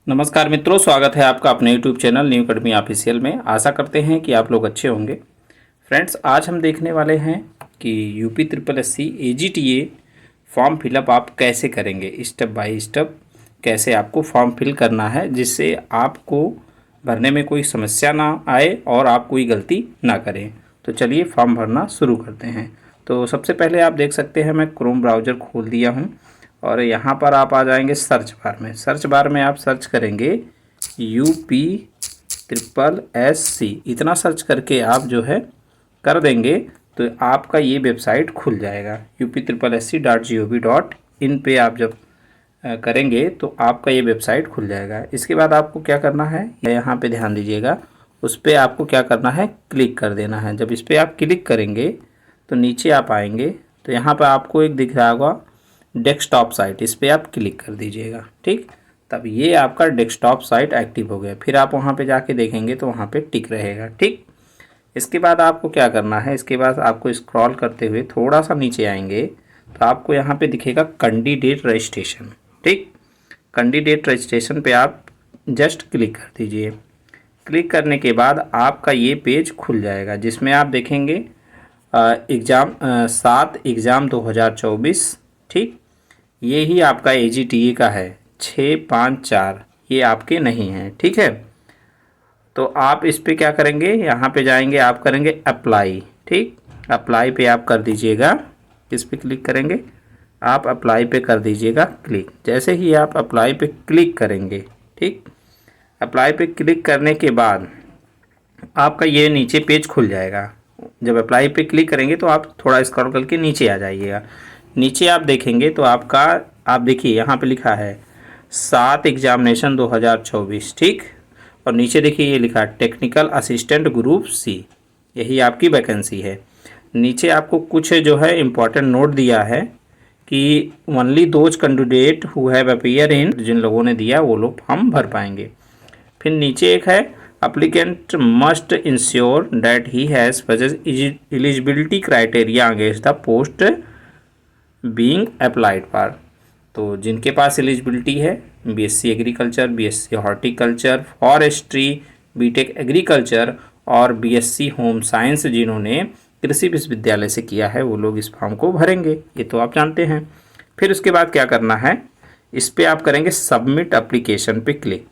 नमस्कार मित्रों, स्वागत है आपका अपने YouTube channel new academy official में। आशा करते हैं कि आप लोग अच्छे होंगे। फ्रेंड्स, आज हम देखने वाले हैं कि UP triple S C AGTA form fill up आप कैसे करेंगे, स्टेप बाय स्टेप कैसे आपको फॉर्म फिल करना है जिससे आपको भरने में कोई समस्या ना आए और आप कोई गलती ना करें। तो चलिए फॉर्म भरना शुरू करते हैं। तो सबसे पहले आप देख सकते हैं मैं क्रोम ब्राउज़र खोल दिया हूँ और यहाँ पर आप आ जाएंगे सर्च बार में। सर्च बार में आप सर्च करेंगे यूपी ट्रिपल एस सी, इतना सर्च करके आप जो है कर देंगे तो आपका ये वेबसाइट खुल जाएगा। UPSSC.gov.in पे आप जब करेंगे तो आपका ये वेबसाइट खुल जाएगा। इसके बाद आपको क्या करना है, यहाँ पे ध्यान दीजिएगा, उस पर आपको क्या करना है, क्लिक कर देना है। जब इस पर आप क्लिक करेंगे तो नीचे आप आएंगे तो यहाँ पर आपको एक दिख रहा होगा डेस्कटॉप साइट, इस पर आप क्लिक कर दीजिएगा। ठीक, तब ये आपका डेस्कटॉप साइट एक्टिव हो गया। फिर आप वहाँ पे जाके देखेंगे तो वहाँ पे टिक रहेगा। ठीक, इसके बाद आपको क्या करना है, इसके बाद आपको स्क्रॉल करते हुए थोड़ा सा नीचे आएंगे तो आपको यहाँ पे दिखेगा कैंडिडेट रजिस्ट्रेशन। ठीक, कैंडिडेट रजिस्ट्रेशन पे आप जस्ट क्लिक कर दीजिए। क्लिक करने के बाद आपका ये पेज खुल जाएगा जिसमें आप देखेंगे एग्ज़ाम 7 एग्ज़ाम 2024। ठीक, ये ही आपका AGTA का है 654, ये आपके नहीं हैं। ठीक है, तो आप इस पे क्या करेंगे, यहाँ पे जाएंगे, आप करेंगे अप्लाई। ठीक, अप्लाई पे आप कर दीजिएगा, इस पे क्लिक करेंगे, आप अप्लाई पे कर दीजिएगा क्लिक। जैसे ही आप अप्लाई पे क्लिक करेंगे, ठीक, अप्लाई पे क्लिक करने के बाद आपका ये नीचे पेज खुल जाएगा। जब अप्लाई पे क्लिक करेंगे तो आप थोड़ा स्क्रॉल करके नीचे आ जाइएगा। नीचे आप देखेंगे तो आपका, आप देखिए यहाँ पे लिखा है 7 एग्जामिनेशन 2024। ठीक, और नीचे देखिए ये लिखा है टेक्निकल असिस्टेंट ग्रुप C, यही आपकी वैकेंसी है। नीचे आपको कुछ जो है इम्पोर्टेंट नोट दिया है कि only those candidate who have appear in, जिन लोगों ने दिया वो लोग फॉर्म भर पाएंगे। फिर नीचे एक है applicant must ensure that he has possessed eligibility criteria against the post being applied for। तो जिनके पास एलिजिबिलिटी है BSc agriculture, BSc horticulture, forestry, BTech agriculture और BSc होम साइंस जिन्होंने कृषि विश्वविद्यालय से किया है वो लोग इस फॉर्म को भरेंगे, ये तो आप जानते हैं। फिर उसके बाद क्या करना है, इस पर आप करेंगे सबमिट एप्लीकेशन पे क्लिक।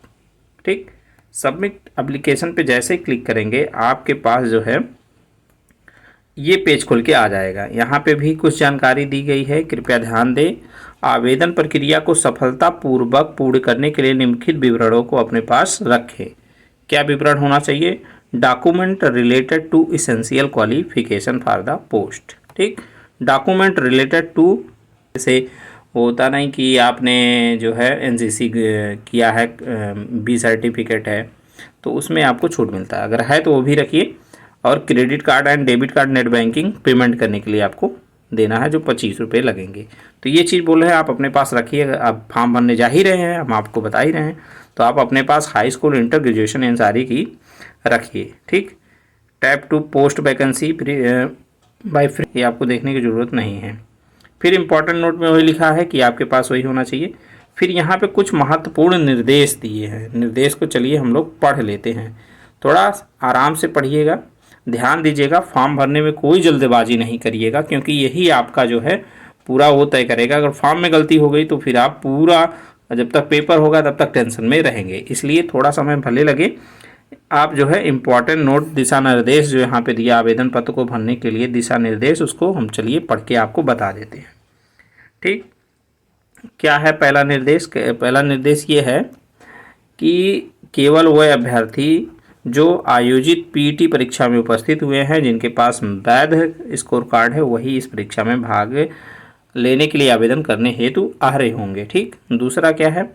ठीक, सबमिट एप्लीकेशन पे जैसे ही क्लिक करेंगे आपके पास जो है ये पेज खुल के आ जाएगा। यहाँ पे भी कुछ जानकारी दी गई है, कृपया ध्यान दें। आवेदन प्रक्रिया को सफलतापूर्वक पूर्ण करने के लिए निम्नलिखित विवरणों को अपने पास रखें। क्या विवरण होना चाहिए, document related to essential qualification for the post. ठीक, डॉक्यूमेंट रिलेटेड टू, जैसे होता नहीं कि आपने जो है NCC किया है, B सर्टिफिकेट है तो उसमें आपको छूट मिलता है, अगर है तो वो भी रखिए। और credit card and debit card net banking payment करने के लिए आपको देना है जो 25 रुपये लगेंगे। तो ये चीज़ बोल रहे हैं आप अपने पास रखिए। आप फॉर्म भरने जा ही रहे हैं, हम आपको बता ही रहे हैं, तो आप अपने पास हाई स्कूल, इंटर, ग्रेजुएशन इन सारी की रखिए। ठीक, tap to post vacancy by free, ये आपको देखने की ज़रूरत नहीं है। फिर इंपॉर्टेंट नोट में वही लिखा है कि आपके पास वही होना चाहिए। फिर यहाँ पे कुछ महत्वपूर्ण निर्देश दिए हैं, निर्देश को चलिए हम लोग पढ़ लेते हैं। थोड़ा आराम से पढ़िएगा, ध्यान दीजिएगा, फॉर्म भरने में कोई जल्दबाजी नहीं करिएगा क्योंकि यही आपका जो है पूरा वो तय करेगा। अगर फॉर्म में गलती हो गई तो फिर आप पूरा, जब तक पेपर होगा तब तक टेंशन में रहेंगे। इसलिए थोड़ा समय भले लगे, आप जो है इम्पॉर्टेंट नोट, दिशा निर्देश जो यहाँ पे दिया आवेदन पत्र को भरने के लिए दिशा निर्देश, उसको हम चलिए पढ़ के आपको बता देते हैं। ठीक, क्या है पहला निर्देश, पहला निर्देश ये है कि केवल वह अभ्यर्थी जो आयोजित PET परीक्षा में उपस्थित हुए हैं, जिनके पास वैध स्कोर कार्ड है, वही इस परीक्षा में भाग लेने के लिए आवेदन करने हेतु अर्ह होंगे। ठीक, दूसरा क्या है,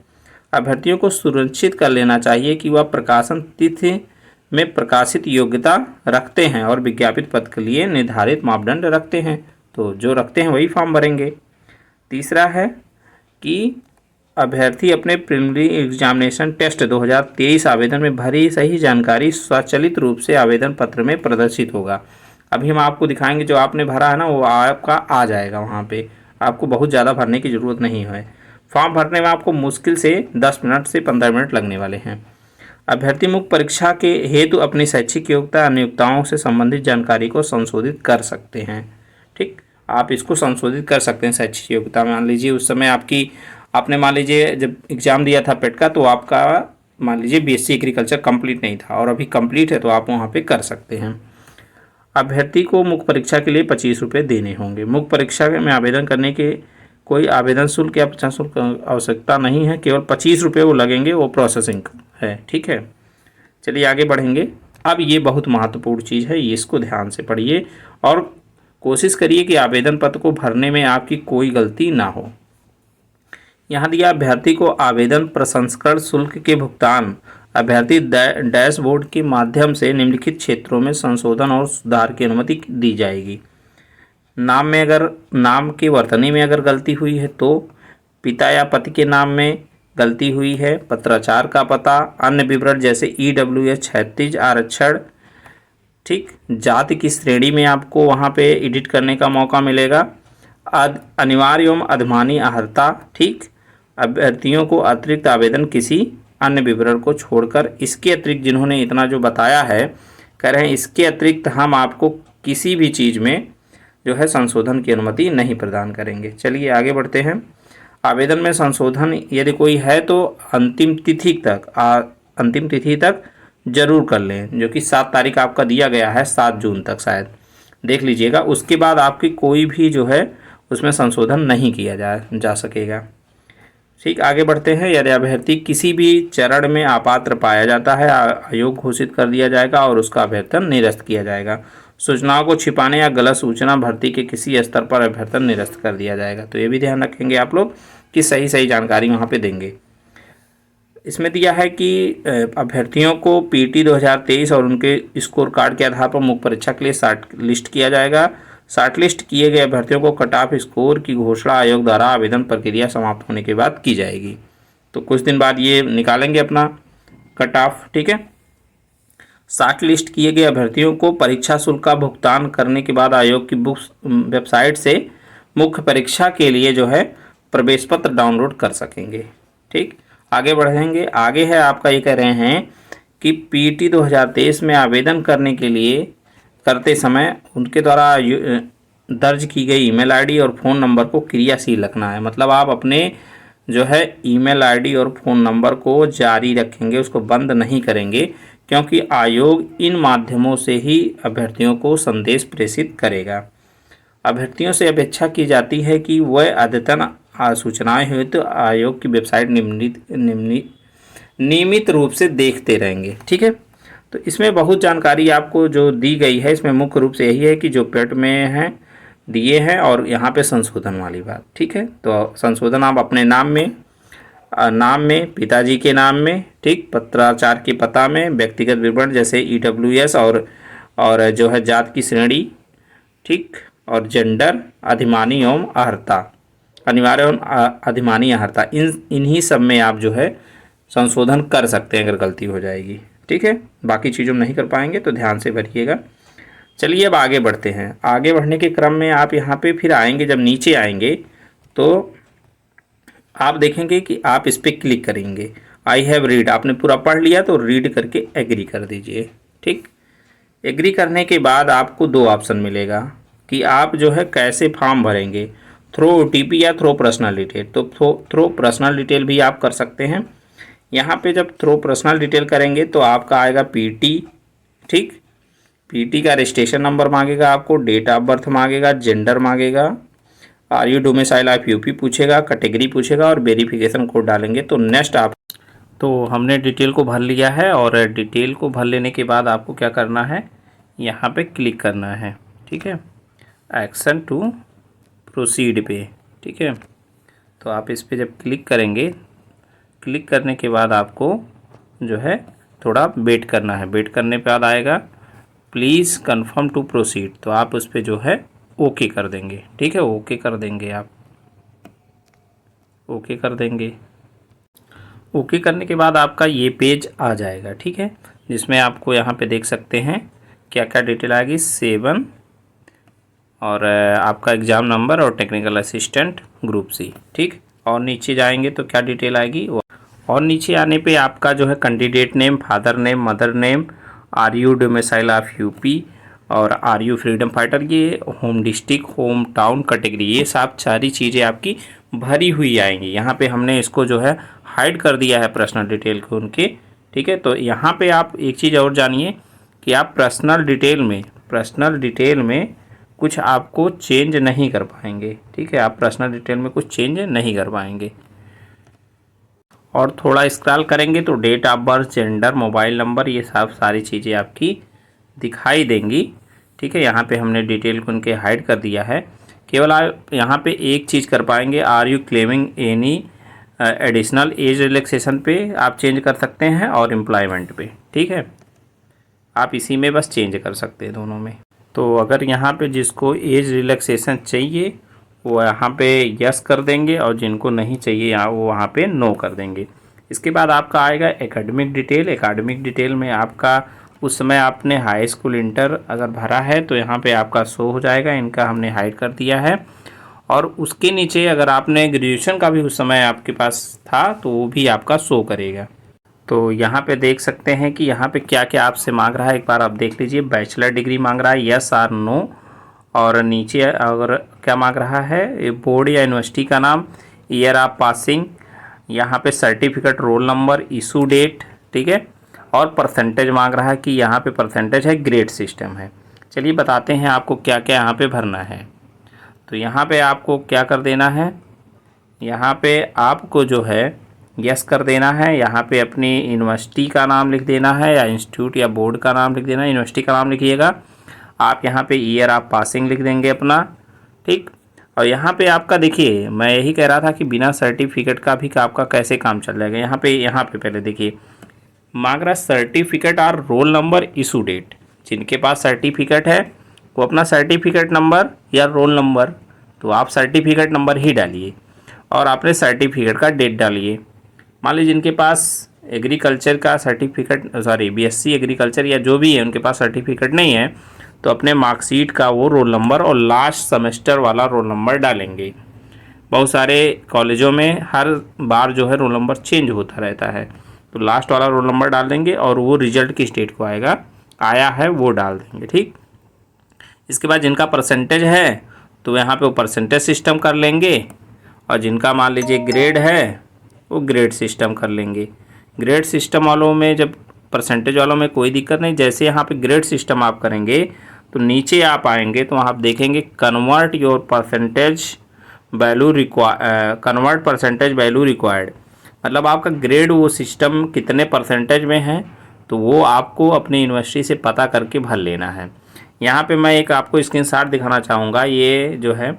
अभ्यर्थियों को सुनिश्चित कर लेना चाहिए कि वह प्रकाशन तिथि में प्रकाशित योग्यता रखते हैं और विज्ञापित पद के लिए निर्धारित मापदंड रखते हैं, तो जो रखते हैं वही फॉर्म भरेंगे। तीसरा है कि अभ्यर्थी अपने प्रीलिमिनरी एग्जामिनेशन टेस्ट 2023 आवेदन में भरी सही जानकारी स्वचालित रूप से आवेदन पत्र में प्रदर्शित होगा। अभी हम आपको दिखाएंगे, जो आपने भरा है ना वो आपका आ जाएगा वहाँ पे, आपको बहुत ज़्यादा भरने की ज़रूरत नहीं है। फॉर्म भरने में आपको मुश्किल से 10 मिनट से 15 मिनट लगने वाले हैं। अभ्यर्थी मुख्य परीक्षा के हेतु अपनी शैक्षिक योग्यता नियोक्ताओं से संबंधित जानकारी को संशोधित कर सकते हैं। ठीक, आप इसको संशोधित कर सकते हैं शैक्षिक योग्यता। मान लीजिए उस समय आपने मान लीजिए जब एग्ज़ाम दिया था पेट का, तो आपका मान लीजिए बीएससी एग्रीकल्चर कंप्लीट नहीं था और अभी कंप्लीट है, तो आप वहाँ पे कर सकते हैं। अभ्यर्थी को मुख्य परीक्षा के लिए 25 रुपये देने होंगे। मुख्य परीक्षा में आवेदन करने के कोई आवेदन शुल्क या प्रचार शुल्क आवश्यकता नहीं है, केवल 25 रुपये वो लगेंगे, वो प्रोसेसिंग है। ठीक है, चलिए आगे बढ़ेंगे। अब ये बहुत महत्वपूर्ण चीज़ है, ये इसको ध्यान से पढ़िए और कोशिश करिए कि आवेदन पत्र को भरने में आपकी कोई गलती ना हो। यहाँ दिया अभ्यर्थी को आवेदन प्रसंस्करण शुल्क के भुगतान अभ्यर्थी डैशबोर्ड के माध्यम से निम्नलिखित क्षेत्रों में संशोधन और सुधार की अनुमति दी जाएगी। नाम के वर्तनी में अगर गलती हुई है तो पिता या पति के नाम में गलती हुई है, पत्राचार का पता, अन्य विवरण जैसे EWS क्षैतिज आरक्षण, ठीक, जाति की श्रेणी में आपको वहाँ पे एडिट करने का मौका मिलेगा। अनिवार्य एवं अधिमानी अर्हता, ठीक, अभ्यर्थियों को अतिरिक्त आवेदन किसी अन्य विवरण को छोड़कर, इसके अतिरिक्त जिन्होंने इतना जो बताया है, कह रहे हैं इसके अतिरिक्त हम आपको किसी भी चीज़ में जो है संशोधन की अनुमति नहीं प्रदान करेंगे। चलिए आगे बढ़ते हैं। आवेदन में संशोधन यदि कोई है तो अंतिम तिथि तक जरूर कर लें, जो कि 7 तारीख आपका दिया गया है, 7 जून तक शायद, देख लीजिएगा। उसके बाद आपकी कोई भी जो है उसमें संशोधन नहीं किया जा सकेगा। ठीक, आगे बढ़ते हैं। यदि अभ्यर्थी किसी भी चरण में अपात्र पाया जाता है, आयोग घोषित कर दिया जाएगा और उसका अभ्यर्थन निरस्त किया जाएगा। सूचनाओं को छिपाने या गलत सूचना भर्ती के किसी स्तर पर अभ्यर्थन निरस्त कर दिया जाएगा। तो ये भी ध्यान रखेंगे आप लोग कि सही जानकारी वहाँ पे देंगे। इसमें दिया है कि अभ्यर्थियों को पीटी 2023 और उनके स्कोर कार्ड के आधार पर मुख्य परीक्षा के लिए शॉर्ट लिस्ट किया जाएगा। शॉर्ट लिस्ट किए गए अभ्यर्थियों को कट ऑफ स्कोर की घोषणा आयोग द्वारा आवेदन प्रक्रिया समाप्त होने के बाद की जाएगी। तो कुछ दिन बाद ये निकालेंगे अपना कट ऑफ। ठीक है, शॉर्ट लिस्ट किए गए अभ्यर्थियों को परीक्षा शुल्क का भुगतान करने के बाद आयोग की बुक्स वेबसाइट से मुख्य परीक्षा के लिए जो है प्रवेश पत्र डाउनलोड कर सकेंगे। ठीक, आगे बढ़ेंगे। आगे है आपका, ये कह रहे हैं कि पीटी 2023 में आवेदन करते समय उनके द्वारा दर्ज की गई ईमेल आईडी और फ़ोन नंबर को क्रियाशील रखना है। मतलब आप अपने जो है ईमेल आईडी और फ़ोन नंबर को जारी रखेंगे, उसको बंद नहीं करेंगे, क्योंकि आयोग इन माध्यमों से ही अभ्यर्थियों को संदेश प्रेषित करेगा। अभ्यर्थियों से अपेक्षा की जाती है कि वह अद्यतन सूचनाएं हुई तो आयोग की वेबसाइट नियमित रूप से देखते रहेंगे। ठीक है, तो इसमें बहुत जानकारी आपको जो दी गई है, इसमें मुख्य रूप से यही है कि जो पेट में है दिए हैं और यहाँ पे संशोधन वाली बात। ठीक है, तो संशोधन आप अपने नाम में, पिताजी के नाम में, ठीक, पत्राचार के पता में, व्यक्तिगत विवरण जैसे EWS और जो है जात की श्रेणी, ठीक, और जेंडर, अधिमानी एवं अर्हता, अनिवार्य एवं अधिमानी अर्हता, इन्हीं सब में आप जो है संशोधन कर सकते हैं अगर गलती हो जाएगी। ठीक है, बाकी चीज़ों में नहीं कर पाएंगे तो ध्यान से भरिएगा। चलिए अब आगे बढ़ते हैं। आगे बढ़ने के क्रम में आप यहाँ पे फिर आएंगे, जब नीचे आएंगे तो आप देखेंगे कि आप इस पर क्लिक करेंगे। आई हैव रीड, आपने पूरा पढ़ लिया तो रीड करके एग्री कर दीजिए। ठीक, एग्री करने के बाद आपको 2 ऑप्शन मिलेगा कि आप जो है कैसे फॉर्म भरेंगे, थ्रू OTP या थ्रू पर्सनल डिटेल। तो थ्रू पर्सनल डिटेल भी आप कर सकते हैं। यहाँ पे जब थ्रू पर्सनल डिटेल करेंगे तो आपका आएगा PT, ठीक, PT का रजिस्ट्रेशन नंबर मांगेगा, आपको डेट ऑफ बर्थ मांगेगा, जेंडर मांगेगा, are you domicile of UP पूछेगा, कैटेगरी पूछेगा और वेरिफिकेशन कोड डालेंगे तो नेक्स्ट आप। तो हमने डिटेल को भर लिया है और डिटेल को भर लेने के बाद आपको क्या करना है, यहाँ पे क्लिक करना है। ठीक है, एक्शन टू प्रोसीड पे। ठीक है, तो आप इस पे जब क्लिक करेंगे, क्लिक करने के बाद आपको जो है थोड़ा वेट करना है। वेट करने के बाद आएगा प्लीज़ कंफर्म टू प्रोसीड, तो आप उस पर जो है ओके कर देंगे। ठीक है, ओके कर देंगे, आप ओके कर देंगे। ओके करने के बाद आपका ये पेज आ जाएगा। ठीक है, जिसमें आपको यहाँ पे देख सकते हैं क्या क्या डिटेल आएगी, 7 और आपका एग्ज़ाम नंबर और टेक्निकल असिस्टेंट ग्रुप C। ठीक, और नीचे जाएंगे तो क्या डिटेल आएगी। और नीचे आने पे आपका जो है candidate name, father name, mother name, are you domicile of UP और आर यू फ्रीडम फाइटर, ये home district, home town, category, ये सब सारी चीज़ें आपकी भरी हुई आएंगी। यहाँ पे हमने इसको जो है हाइड कर दिया है पर्सनल डिटेल को उनके। ठीक है, तो यहाँ पे आप एक चीज़ और जानिए कि आप पर्सनल डिटेल में कुछ आपको चेंज नहीं कर पाएंगे। ठीक है, आप पर्सनल डिटेल में कुछ चेंज नहीं कर पाएंगे। और थोड़ा स्क्रॉल करेंगे तो date of birth, gender, mobile number, ये सब सारी चीज़ें आपकी दिखाई देंगी। ठीक है, यहाँ पे हमने डिटेल को उनके हाइड कर दिया है। केवल आप यहाँ पे एक चीज़ कर पाएंगे, are you claiming any additional age relaxation पे आप चेंज कर सकते हैं और एम्प्लॉयमेंट पे। ठीक है, आप इसी में बस चेंज कर सकते हैं दोनों में। तो अगर यहाँ पे जिसको एज रिलैक्सेशन चाहिए वो यहाँ पे यस कर देंगे और जिनको नहीं चाहिए वो वहाँ पे नो कर देंगे। इसके बाद आपका आएगा एकेडमिक डिटेल। एकेडमिक डिटेल में आपका उस समय आपने हाई स्कूल इंटर अगर भरा है तो यहाँ पे आपका शो हो जाएगा, इनका हमने हाइड कर दिया है। और उसके नीचे अगर आपने ग्रेजुएशन का भी उस समय आपके पास था तो वो भी आपका शो करेगा। तो यहाँ पे देख सकते हैं कि यहाँ पे क्या क्या आपसे मांग रहा है, एक बार आप देख लीजिए। बैचलर डिग्री मांग रहा है, यस और नो। और नीचे अगर क्या मांग रहा है, बोर्ड या यूनिवर्सिटी का नाम, ईयर ऑफ पासिंग, यहाँ पे certificate, roll number, issue date. ठीक है, और परसेंटेज मांग रहा है कि यहाँ पे परसेंटेज है, ग्रेड सिस्टम है। चलिए बताते हैं आपको क्या क्या यहाँ पे भरना है। तो यहाँ पे आपको क्या कर देना है, यहाँ पे आपको जो है यस कर देना है। यहाँ पे अपनी यूनिवर्सिटी का नाम लिख देना है या इंस्टीट्यूट या बोर्ड का नाम लिख देना है। यूनिवर्सिटी का नाम लिखिएगा आप, यहाँ पे ईयर ऑफ पासिंग लिख देंगे अपना। ठीक, और यहाँ पे आपका देखिए, मैं यही कह रहा था कि बिना सर्टिफिकेट का भी आपका कैसे काम चल जाएगा। यहाँ पे पहले देखिए मांग रहा सर्टिफिकेट और रोल नंबर, इशू डेट। जिनके पास सर्टिफिकेट है वो अपना सर्टिफिकेट नंबर या रोल नंबर, तो आप सर्टिफिकेट नंबर ही डालिए और आपने सर्टिफिकेट का डेट डालिए। मान लीजिए जिनके पास एग्रीकल्चर का सर्टिफिकेट, बीएससी एग्रीकल्चर या जो भी है उनके पास सर्टिफिकेट नहीं है, तो अपने मार्कशीट का वो रोल नंबर और लास्ट सेमेस्टर वाला रोल नंबर डालेंगे। बहुत सारे कॉलेजों में हर बार जो है रोल नंबर चेंज होता रहता है, तो लास्ट वाला रोल नंबर डाल देंगे और वो रिजल्ट की स्टेट को आया है वो डाल देंगे। ठीक, इसके बाद जिनका परसेंटेज है तो यहाँ पे वो परसेंटेज सिस्टम कर लेंगे, और जिनका मान लीजिए ग्रेड है वो ग्रेड सिस्टम कर लेंगे। ग्रेड सिस्टम वालों में, जब परसेंटेज वालों में कोई दिक्कत नहीं, जैसे यहाँ पे ग्रेड सिस्टम आप करेंगे तो नीचे आप आएंगे तो आप देखेंगे convert your percentage value convert percentage value required, मतलब आपका ग्रेड वो सिस्टम कितने परसेंटेज में है तो वो आपको अपनी यूनिवर्सिटी से पता करके भर लेना है। यहाँ पे मैं एक आपको स्क्रीनशॉट दिखाना चाहूँगा। ये जो है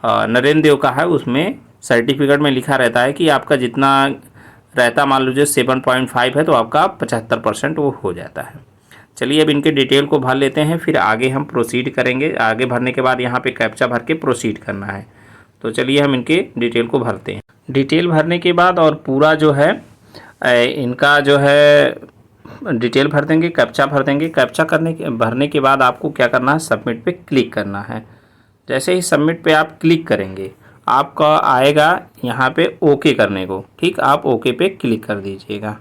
नरेंद्र देव का है, उसमें सर्टिफिकेट में लिखा रहता है कि आपका जितना रहता, मान लीजिए 7.5 है तो आपका 75% वो हो जाता है। चलिए अब इनके डिटेल को भर लेते हैं, फिर आगे हम प्रोसीड करेंगे। आगे भरने के बाद यहाँ पे कैप्चा भर के प्रोसीड करना है। तो चलिए हम इनके डिटेल को भरते हैं। डिटेल भरने के बाद और पूरा जो है इनका जो है डिटेल भर देंगे, कैप्चा भर देंगे। कैप्चा भरने के बाद आपको क्या करना है, सबमिट पे क्लिक करना है। जैसे ही सबमिट पे आप क्लिक करेंगे आपका आएगा यहाँ पे ओके करने को। ठीक, आप ओके पे क्लिक कर दीजिएगा।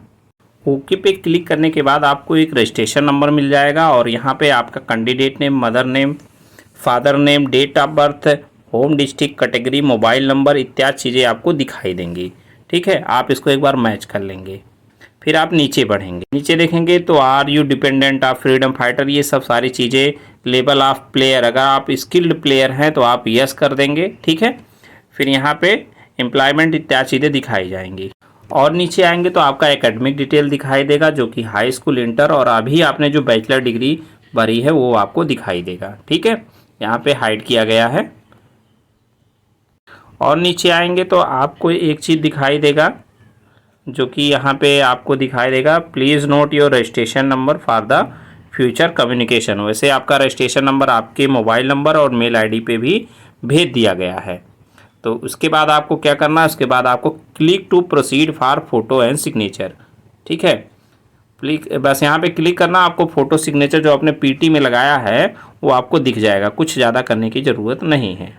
ओके पे क्लिक करने के बाद आपको एक रजिस्ट्रेशन नंबर मिल जाएगा और यहाँ पे आपका candidate name, mother name, father name, date of birth, home district, category, mobile number इत्यादि चीज़ें आपको दिखाई देंगी। ठीक है, आप इसको एक बार मैच कर लेंगे। फिर आप नीचे बढ़ेंगे, नीचे देखेंगे तो are you dependent of freedom fighter, ये सब सारी चीज़ें। लेवल ऑफ प्लेयर, अगर आप स्किल्ड प्लेयर हैं तो आप यस कर देंगे। ठीक है, फिर यहाँ पे एम्प्लॉयमेंट इत्यादि चीज़ें दिखाई जाएंगी। और नीचे आएंगे तो आपका एकेडमिक डिटेल दिखाई देगा, जो कि हाई स्कूल, इंटर और अभी आपने जो बैचलर डिग्री भरी है वो आपको दिखाई देगा। ठीक है, यहाँ पे हाइड किया गया है। और नीचे आएंगे तो आपको एक चीज़ दिखाई देगा, जो कि यहाँ पे आपको दिखाई देगा, please not your registration number for the future communication. वैसे आपका रजिस्ट्रेशन नंबर आपके मोबाइल नंबर और मेल आईडी पे भी भेज दिया गया है। तो उसके बाद आपको क्या करना है, उसके बाद आपको click to proceed for photo and signature. ठीक है, बस यहाँ पे क्लिक करना, आपको फ़ोटो सिग्नेचर जो आपने पीटी में लगाया है वो आपको दिख जाएगा। कुछ ज़्यादा करने की ज़रूरत नहीं है।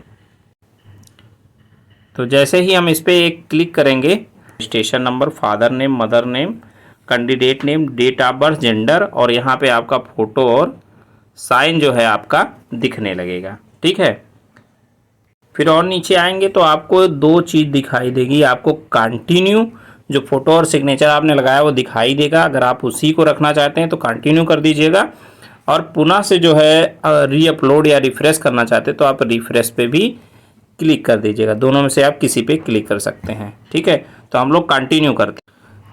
तो जैसे ही हम इस पर एक क्लिक करेंगे, registration number, father name, mother name, candidate name, date of birth, gender और यहाँ पे आपका फ़ोटो और साइन जो है आपका दिखने लगेगा। ठीक है, फिर और नीचे आएंगे तो आपको दो चीज़ दिखाई देगी। आपको कंटिन्यू, जो फ़ोटो और सिग्नेचर आपने लगाया वो दिखाई देगा। अगर आप उसी को रखना चाहते हैं तो कंटिन्यू कर दीजिएगा, और पुनः से जो है रीअपलोड या रिफ़्रेश करना चाहते हैं तो आप रिफ़्रेश पे भी क्लिक कर दीजिएगा। दोनों में से आप किसी पे क्लिक कर सकते हैं। ठीक है, तो हम लोग कंटिन्यू करते हैं।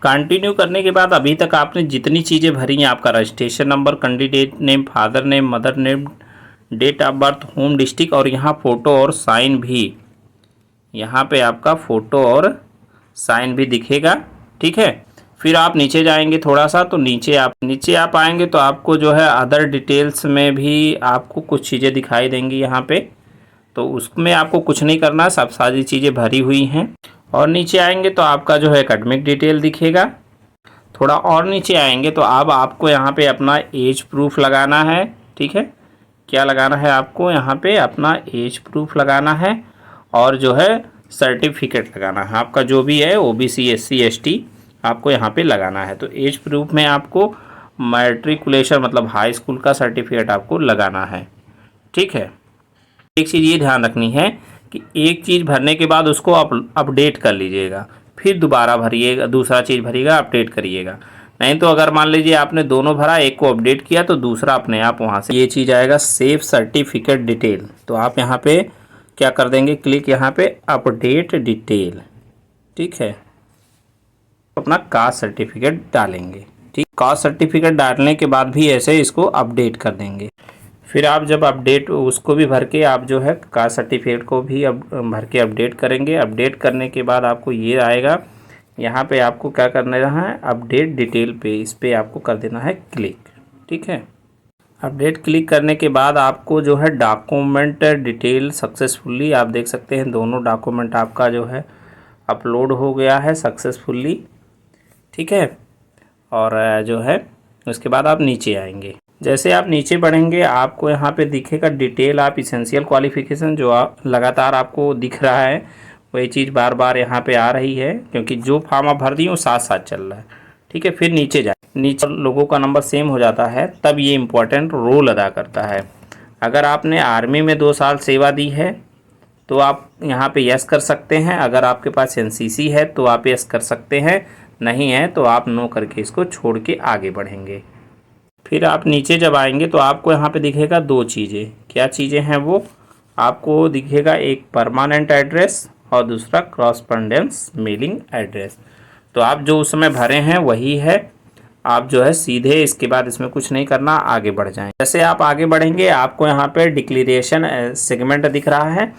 कंटिन्यू करने के बाद अभी तक आपने जितनी चीज़ें भरी हैं, आपका registration number, candidate name, father name, mother name, date of birth, home district और यहाँ फ़ोटो और साइन भी, यहाँ पे आपका फ़ोटो और साइन भी दिखेगा। ठीक है, फिर आप नीचे जाएंगे थोड़ा सा, तो नीचे आप आएंगे तो आपको जो है अदर डिटेल्स में भी आपको कुछ चीज़ें दिखाई देंगी यहाँ पे। तो उसमें आपको कुछ नहीं करना, सब सारी चीज़ें भरी हुई हैं। और नीचे आएंगे तो आपका जो है एकेडमिक डिटेल दिखेगा। थोड़ा और नीचे आएंगे तो अब आपको यहाँ पे अपना एज प्रूफ लगाना है। ठीक है, क्या लगाना है आपको यहाँ पे? अपना एज प्रूफ लगाना है और जो है सर्टिफिकेट लगाना है आपका, जो भी है OBC SC ST आपको यहाँ पे लगाना है। तो एज प्रूफ में आपको मैट्रिकुलेशन मतलब हाई स्कूल का सर्टिफिकेट आपको लगाना है। ठीक है, एक चीज़ ये ध्यान रखनी है कि एक चीज़ भरने के बाद उसको अपडेट कर लीजिएगा, फिर दोबारा भरिएगा, दूसरा चीज़ भरिएगा, अपडेट करिएगा। नहीं तो अगर मान लीजिए आपने दोनों भरा, एक को अपडेट किया तो दूसरा अपने आप वहाँ से ये चीज़ आएगा सेव सर्टिफिकेट डिटेल। तो आप यहाँ पे क्या कर देंगे? क्लिक यहाँ पे अपडेट डिटेल। ठीक है, अपना कास्ट सर्टिफिकेट डालेंगे। ठीक, कास्ट सर्टिफिकेट डालने के बाद भी ऐसे इसको अपडेट कर देंगे। फिर आप जब अपडेट उसको भी भर के आप जो है कास्ट सर्टिफिकेट को भी अब भर के अपडेट करेंगे। अपडेट करने के बाद आपको ये आएगा, यहाँ पे आपको क्या करना है? अपडेट डिटेल पे, इस पे आपको कर देना है क्लिक। ठीक है, अपडेट क्लिक करने के बाद आपको जो है डॉक्यूमेंट डिटेल सक्सेसफुली, आप देख सकते हैं दोनों डॉक्यूमेंट आपका जो है अपलोड हो गया है सक्सेसफुली। ठीक है, और जो है उसके बाद आप नीचे आएंगे। जैसे आप नीचे बढ़ेंगे आपको यहाँ पे दिखेगा डिटेल आप इसेंशियल क्वालिफ़िकेशन, जो लगातार आपको दिख रहा है वही चीज़ बार बार यहाँ पे आ रही है, क्योंकि जो फॉर्म आप भर दिए वो साथ साथ चल रहा है। ठीक है, फिर नीचे जाए, नीचे लोगों का नंबर सेम हो जाता है, तब ये इम्पोर्टेंट रोल अदा करता है। अगर आपने आर्मी में 2 साल सेवा दी है तो आप यहाँ पे यस कर सकते हैं। अगर आपके पास NCC है तो आप यस कर सकते हैं, नहीं है तो आप नो करके इसको छोड़ के आगे बढ़ेंगे। फिर आप नीचे जब आएंगे तो आपको यहाँ पे दिखेगा 2 चीज़ें। क्या चीज़ें हैं वो? आपको दिखेगा एक परमानेंट एड्रेस और दूसरा क्रॉसपेंडेंस मेलिंग एड्रेस। तो आप जो उस समय भरे हैं वही है, आप जो है सीधे इसके बाद इसमें कुछ नहीं करना, आगे बढ़ जाएं। जैसे आप आगे बढ़ेंगे आपको यहाँ पे डिक्लेरेशन सेगमेंट दिख रहा है।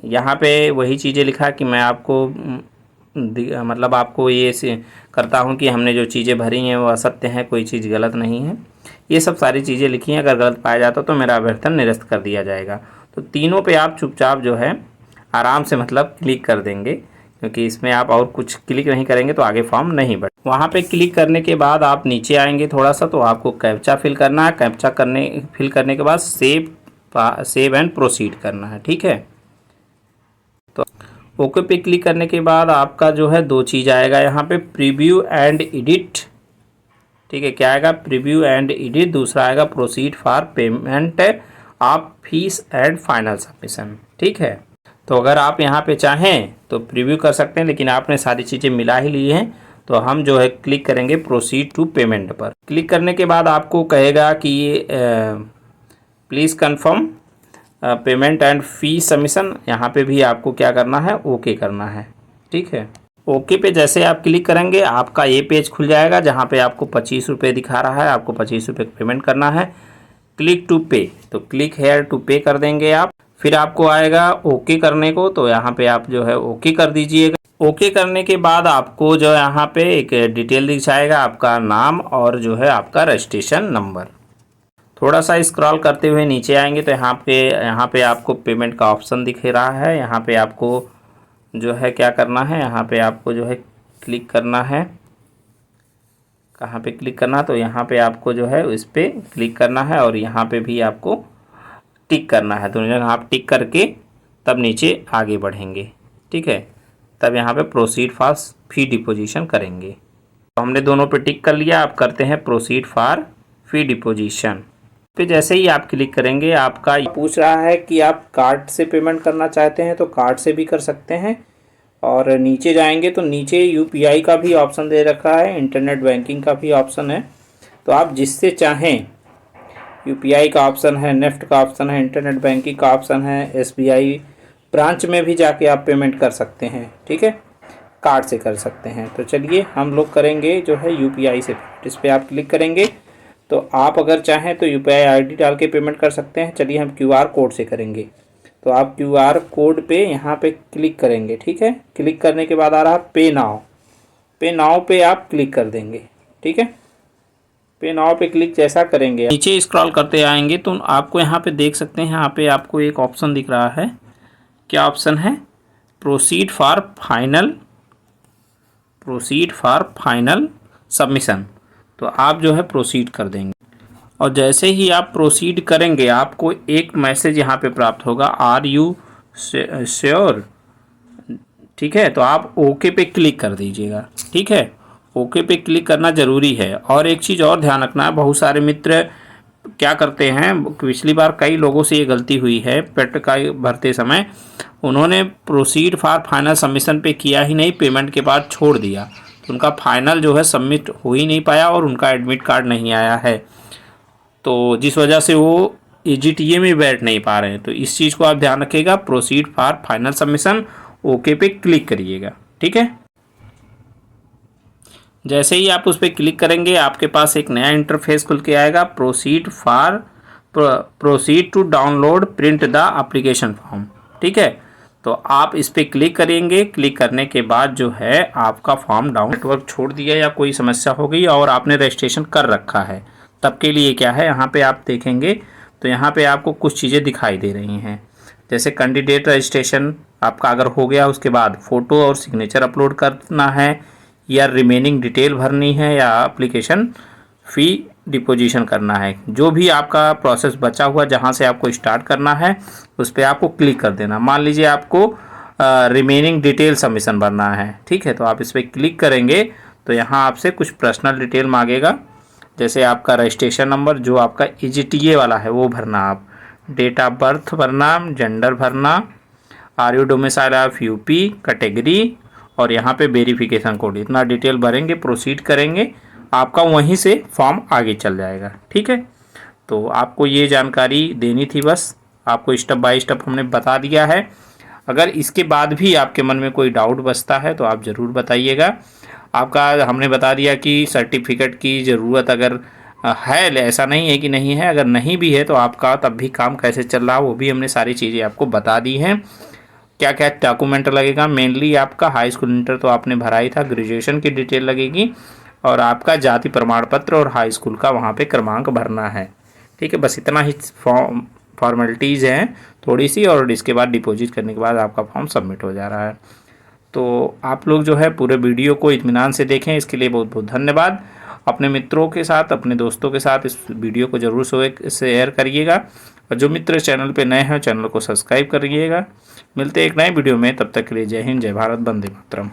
यहाँ पे वही चीज़ें लिखा है कि मैं आपको मतलब आपको ये करता हूँ कि हमने जो चीज़ें भरी हैं वो असत्य हैं, कोई चीज़ गलत नहीं है। ये सब सारी चीज़ें लिखी हैं, अगर गलत पाया जाता तो मेरा अभ्यर्थन निरस्त कर दिया जाएगा। तो तीनों पे आप चुपचाप जो है आराम से मतलब क्लिक कर देंगे, क्योंकि इसमें आप और कुछ क्लिक नहीं करेंगे तो आगे फॉर्म नहीं बढ़े। वहाँ पे क्लिक करने के बाद आप नीचे आएंगे थोड़ा सा, तो आपको कैप्चा फिल करना है। कैप्चा फिल करने के बाद सेव एंड प्रोसीड करना है। ठीक है, तो ओके पे क्लिक करने के बाद आपका जो है 2 चीज़ आएगा यहाँ पे, प्रीव्यू एंड एडिट। ठीक है, क्या आएगा? Preview and edit. दूसरा आएगा proceed for payment of fees and final submission. ठीक है, तो अगर आप यहाँ पे चाहें तो प्रीव्यू कर सकते हैं, लेकिन आपने सारी चीज़ें मिला ही ली हैं तो हम जो है क्लिक करेंगे प्रोसीड टू पेमेंट पर। क्लिक करने के बाद आपको कहेगा कि ये please confirm payment and fee submission. यहाँ पे भी आपको क्या करना है? ओके करना है। ठीक है, ओके पे जैसे आप क्लिक करेंगे आपका ये पेज खुल जाएगा, जहाँ पे आपको 25 रुपये दिखा रहा है, आपको 25 रुपये पेमेंट करना है। क्लिक टू पे, तो क्लिक हेयर टू पे कर देंगे आप। फिर आपको आएगा ओके करने को, तो यहाँ पे आप जो है ओके कर दीजिएगा। ओके करने के बाद आपको जो यहाँ पे एक डिटेल दिखाएगा, आपका नाम और जो है आपका रजिस्ट्रेशन नंबर। थोड़ा सा स्क्रॉल करते हुए नीचे आएंगे तो यहाँ पे आपको पेमेंट का ऑप्शन दिख रहा है। यहाँ पे आपको जो है क्या करना है? यहाँ पे आपको जो है क्लिक करना है। कहाँ पे क्लिक करना? तो यहाँ पे आपको जो है इस पर क्लिक करना है और यहाँ पे भी आपको टिक करना है। तो आप टिक करके तब नीचे आगे बढ़ेंगे। ठीक है, तब यहाँ पे प्रोसीड फॉर फी डिपोजिशन करेंगे। तो हमने दोनों पे टिक कर लिया। आप करते हैं प्रोसीड फॉर फी डिपोजिशन पे। जैसे ही आप क्लिक करेंगे आपका पूछ रहा है कि आप कार्ड से पेमेंट करना चाहते हैं तो कार्ड से भी कर सकते हैं, और नीचे जाएंगे तो नीचे यूपीआई का भी ऑप्शन दे रखा है, इंटरनेट बैंकिंग का भी ऑप्शन है। तो आप जिससे चाहें, यूपीआई का ऑप्शन है, नेफ्ट का ऑप्शन है, इंटरनेट बैंकिंग का ऑप्शन है, एसबीआई ब्रांच में भी जाके आप पेमेंट कर सकते हैं, ठीक है, कार्ड से कर सकते हैं। तो चलिए हम लोग करेंगे जो है यूपीआई से। इस पर आप क्लिक करेंगे तो आप अगर चाहें तो यूपीआई आईडी डाल के पेमेंट कर सकते हैं। चलिए हम क्यूआर कोड से करेंगे। तो आप क्यूआर कोड पे यहाँ पे क्लिक करेंगे, ठीक है। क्लिक करने के बाद आ रहा पे नाउ। पे नाउ पे आप क्लिक कर देंगे, ठीक है। पे नाउ पे क्लिक जैसा करेंगे, नीचे स्क्रॉल करते आएंगे तो आपको यहाँ पे देख सकते हैं, यहाँ पे आपको एक ऑप्शन दिख रहा है। क्या ऑप्शन है? Proceed for final submission. तो आप जो है प्रोसीड कर देंगे, और जैसे ही आप प्रोसीड करेंगे आपको एक मैसेज यहाँ पे प्राप्त होगा, आर यू श्योर, ठीक है। तो आप ओके पे क्लिक कर दीजिएगा, ठीक है। ओके पे क्लिक करना ज़रूरी है। और एक चीज़ और ध्यान रखना है, बहुत सारे मित्र क्या करते हैं, पिछली बार कई लोगों से ये गलती हुई है, पेट का भरते समय उन्होंने प्रोसीड फॉर फाइनल सबमिशन पे किया ही नहीं, पेमेंट के बाद छोड़ दिया, तो उनका फाइनल जो है सबमिट हो ही नहीं पाया और उनका एडमिट कार्ड नहीं आया है। तो जिस वजह से वो एजीटीए में बैठ नहीं पा रहे हैं। तो इस चीज़ को आप ध्यान रखिएगा। Proceed for final submission, okay पे क्लिक करिएगा, ठीक है। जैसे ही आप उस पर क्लिक करेंगे आपके पास एक नया इंटरफेस खुल के आएगा। Proceed to download print the application form, ठीक है। तो आप इस पर क्लिक करेंगे। क्लिक करने के बाद जो है आपका फॉर्म डाउन, नेटवर्क छोड़ दिया या कोई समस्या हो गई और आपने रजिस्ट्रेशन कर रखा है, तब के लिए क्या है, यहाँ पे आप देखेंगे तो यहाँ पे आपको कुछ चीज़ें दिखाई दे रही हैं। जैसे कैंडिडेट रजिस्ट्रेशन आपका अगर हो गया, उसके बाद फ़ोटो और सिग्नेचर अपलोड करना है, या रिमेनिंग डिटेल भरनी है, या एप्लीकेशन फ़ी डिपोजिशन करना है। जो भी आपका प्रोसेस बचा हुआ जहाँ से आपको स्टार्ट करना है उस पर आपको क्लिक कर देना। मान लीजिए आपको रिमेनिंग डिटेल सबमिशन भरना है, ठीक है। तो आप इस पर क्लिक करेंगे तो यहाँ आपसे कुछ पर्सनल डिटेल मांगेगा, जैसे आपका रजिस्ट्रेशन नंबर, जो आपका एजीटीए वाला है वो भरना, आप डेट ऑफ बर्थ भरना, जेंडर भरना, are you domicile of UP, category, और यहाँ पे वेरिफिकेशन कोड। इतना डिटेल भरेंगे, प्रोसीड करेंगे, आपका वहीं से फॉर्म आगे चल जाएगा, ठीक है। तो आपको ये जानकारी देनी थी, बस आपको स्टेप बाय स्टेप हमने बता दिया है। अगर इसके बाद भी आपके मन में कोई डाउट बचता है तो आप ज़रूर बताइएगा। आपका हमने बता दिया कि सर्टिफिकेट की ज़रूरत अगर है, ऐसा नहीं है कि नहीं है, अगर नहीं भी है तो आपका तब भी काम कैसे चल रहा है वो भी हमने सारी चीज़ें आपको बता दी हैं। क्या क्या डॉक्यूमेंट लगेगा, मेनली आपका हाई स्कूल इंटर तो आपने भरा ही था, ग्रेजुएशन की डिटेल लगेगी, और आपका जाति प्रमाण पत्र और हाई स्कूल का वहाँ पे क्रमांक भरना है, ठीक है। बस इतना ही फॉर्मेलिटीज़ हैं थोड़ी सी, और इसके बाद डिपॉजिट करने के बाद आपका फॉर्म सबमिट हो जा रहा है। तो आप लोग जो है पूरे वीडियो को इत्मीनान से देखें, इसके लिए बहुत बहुत धन्यवाद। अपने मित्रों के साथ, अपने दोस्तों के साथ इस वीडियो को ज़रूर शेयर करिएगा, और जो मित्र चैनल पे नए हैं चैनल को सब्सक्राइब करिएगा। मिलते हैं एक नए वीडियो में, तब तक के लिए जय हिंद, जय भारत, वंदे मातरम।